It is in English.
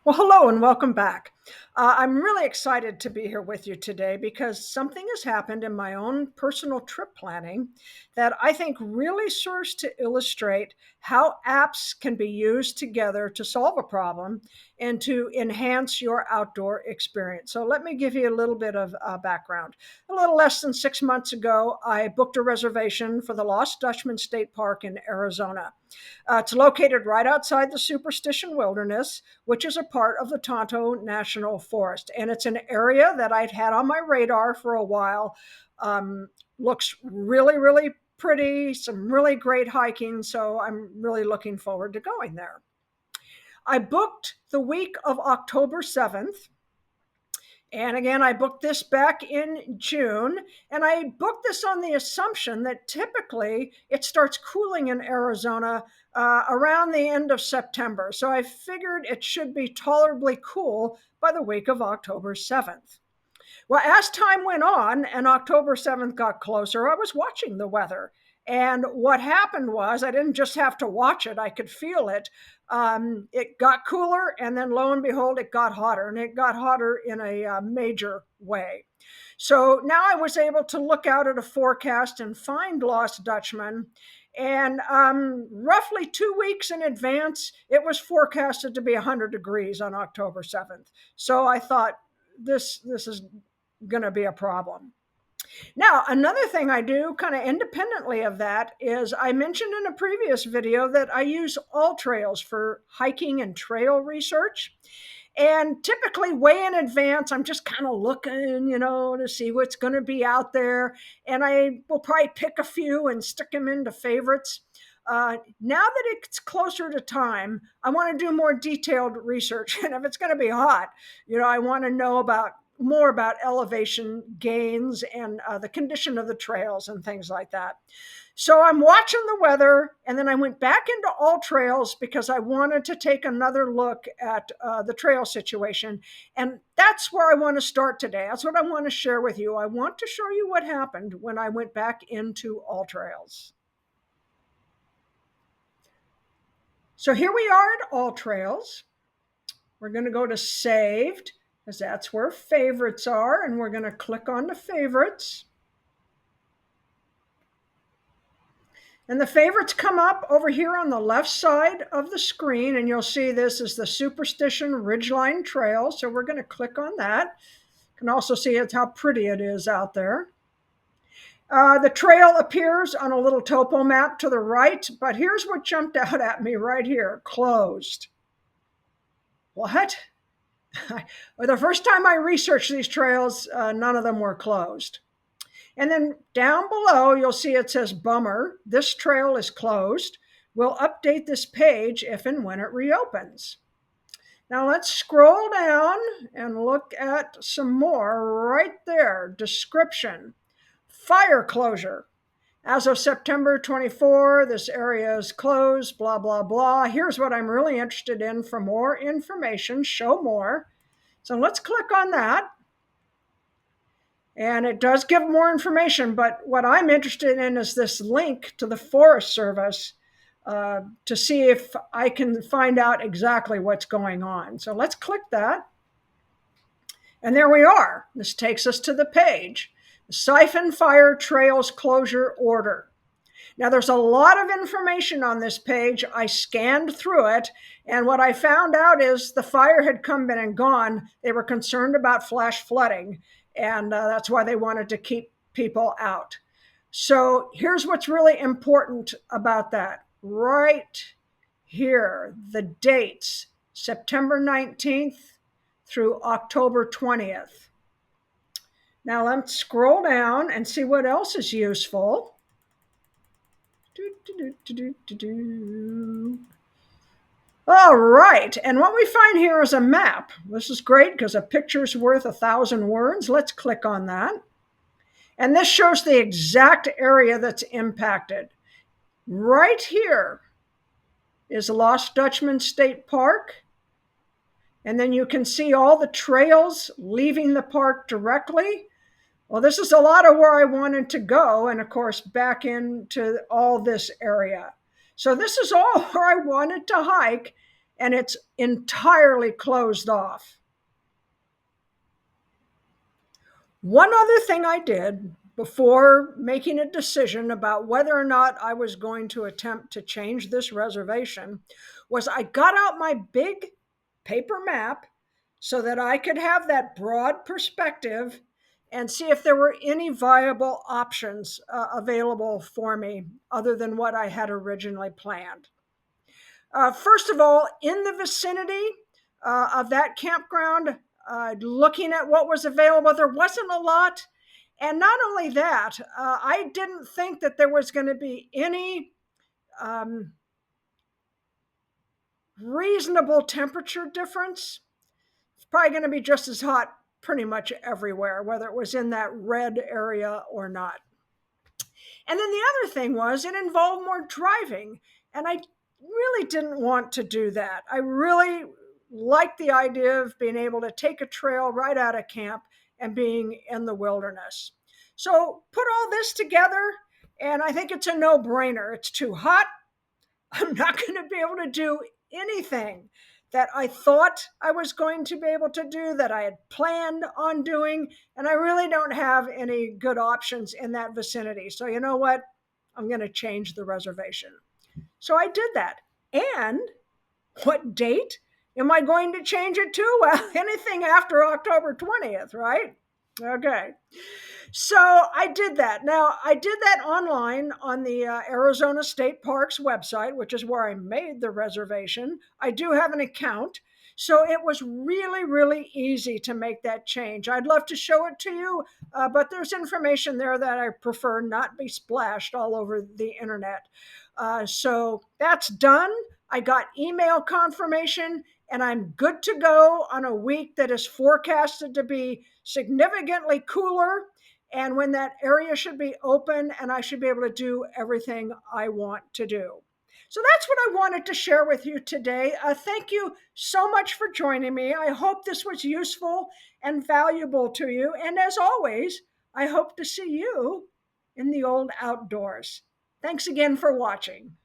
Well, hello and welcome back. I'm really excited to be here with you today because something has happened in my own personal trip planning that I think really serves to illustrate how apps can be used together to solve a problem and to enhance your outdoor experience. So, let me give you a little bit of background. A little less than 6 months ago, I booked a reservation for the Lost Dutchman State Park in Arizona. It's located right outside the Superstition Wilderness, which is a part of the Tonto National Forest. And it's an area that I'd had on my radar for a while. Looks really, really pretty, some really great hiking. So I'm really looking forward to going there. I booked the week of October 7th. And again, I booked this back in June, and I booked this on the assumption that typically it starts cooling in Arizona around the end of September. So I figured it should be tolerably cool by the week of October 7th. Well, as time went on and October 7th got closer, I was watching the weather. And what happened was I didn't just have to watch it, I could feel it. It got cooler, and then lo and behold, it got hotter, and it got hotter in a major way. So now I was able to look out at a forecast and find Lost Dutchman. And roughly 2 weeks in advance, it was forecasted to be 100 degrees on October 7th. So I thought, this is going to be a problem. Now, another thing I do kind of independently of that is I mentioned in a previous video that I use all trails for hiking and trail research. And typically, way in advance, I'm just kind of looking, to see what's going to be out there. And I will probably pick a few and stick them into favorites. Now that it's closer to time, I want to do more detailed research. And if it's going to be hot, I want to know more about elevation gains and the condition of the trails and things like that. So I'm watching the weather, and then I went back into all trails because I wanted to take another look at the trail situation. And that's where I want to start today. That's what I want to share with you. I want to show you what happened when I went back into all trails. So here we are at all trails. We're going to go to saved, because that's where favorites are, and we're going to click on the favorites. And the favorites come up over here on the left side of the screen, and you'll see this is the Superstition Ridgeline Trail. So we're going to click on that. You can also see it's how pretty it is out there. The trail appears on a little topo map to the right, but here's what jumped out at me right here: closed. What? The first time I researched these trails, none of them were closed. And then down below, you'll see it says, bummer, this trail is closed. We'll update this page if and when it reopens. Now let's scroll down and look at some more right there. Description: fire closure. As of September 24, this area is closed, blah, blah, blah. Here's what I'm really interested in for more information, show more. So let's click on that. And it does give more information, but what I'm interested in is this link to the Forest Service to see if I can find out exactly what's going on. So let's click that. And there we are. This takes us to the page. Siphon Fire Trails Closure Order. Now, there's a lot of information on this page. I scanned through it, and what I found out is the fire had come in and gone. They were concerned about flash flooding, and that's why they wanted to keep people out. So here's what's really important about that. Right here, the dates: September 19th through October 20th. Now let's scroll down and see what else is useful. All right, and what we find here is a map. This is great because a picture's worth 1,000 words. Let's click on that. And this shows the exact area that's impacted. Right here is Lost Dutchman State Park. And then you can see all the trails leaving the park directly. Well, this is a lot of where I wanted to go, and of course, back into all this area. So this is all where I wanted to hike, and it's entirely closed off. One other thing I did before making a decision about whether or not I was going to attempt to change this reservation was I got out my big paper map so that I could have that broad perspective and see if there were any viable options available for me other than what I had originally planned. First of all, in the vicinity of that campground, looking at what was available, there wasn't a lot. And not only that, I didn't think that there was going to be any um, reasonable temperature difference. It's probably going to be just as hot pretty much everywhere, whether it was in that red area or not. And then the other thing was it involved more driving. And I really didn't want to do that. I really liked the idea of being able to take a trail right out of camp and being in the wilderness. So put all this together, and I think it's a no brainer. It's too hot. I'm not going to be able to do anything that I thought I was going to be able to do, that I had planned on doing, and I really don't have any good options in that vicinity. So, you know what? I'm going to change the reservation. So I did that. And what date am I going to change it to? Well, anything after October 20th, right? Okay. So I did that. Now, I did that online on the Arizona State Parks website, which is where I made the reservation. I do have an account. So it was really, really easy to make that change. I'd love to show it to you, but there's information there that I prefer not be splashed all over the internet. So that's done. I got email confirmation, and I'm good to go on a week that is forecasted to be significantly cooler, and when that area should be open and I should be able to do everything I want to do. So that's what I wanted to share with you today. Thank you so much for joining me. I hope this was useful and valuable to you. And as always, I hope to see you in the old outdoors. Thanks again for watching.